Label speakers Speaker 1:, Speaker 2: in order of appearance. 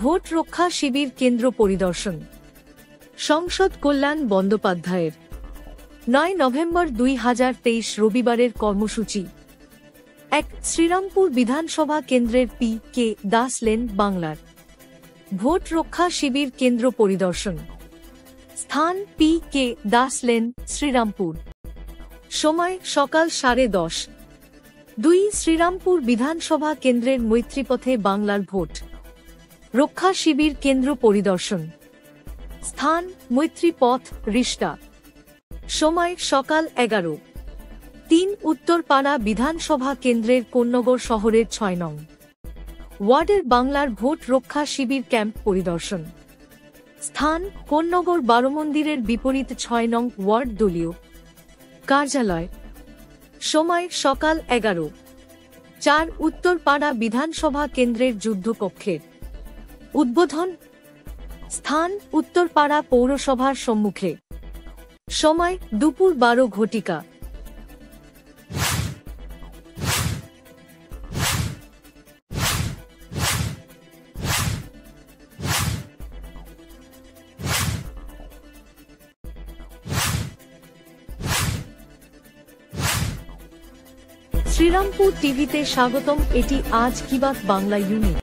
Speaker 1: Vote রক্ষা শিবির কেন্দ্র পরিদর্শন। সংসদ কল্যাণ বন্দ্যোপাধ্যায়ের ৯ নভেম্বর ২০২৩ রবিবারের কর্মসূচি। ১. শ্রীরামপুর বিধানসভা কেন্দ্রের পি কে দাস লেন বাংলার ভোট রক্ষা শিবির কেন্দ্র পরিদর্শন। স্থান P K Das lane, Serampore. সময় সকাল 10:30। ২. শ্রীরামপুর বিধানসভা কেন্দ্রের মৈত্রীপথে বাংলার ভোট রক্ষা শিবির কেন্দ্র পরিদর্শন। স্থান মৈত্রীপথ, রিষ্টা। সময় সকাল 11। ৩. উত্তরপাড়া বিধানসভা কেন্দ্রের কোন্নগর শহরের ৬ নং ওয়ার্ডের বাংলার ভোট রক্ষা শিবির ক্যাম্প পরিদর্শন। স্থান কোন্নগর বারোমন্দিরের বিপরীত ৬ নং ওয়ার্ড দলীয় কার্যালয়। সময় সকাল 11। ৪. উত্তরপাড়া বিধানসভা কেন্দ্রের যুদ্ধকক্ষের উদ্বোধন। স্থান উত্তরপাড়া পৌরসভার সম্মুখে। সময় দুপুর 12:00। শ্রীরামপুর টিভিতে স্বাগতম। এটি আজ কি বাত বাংলা ইউনিট।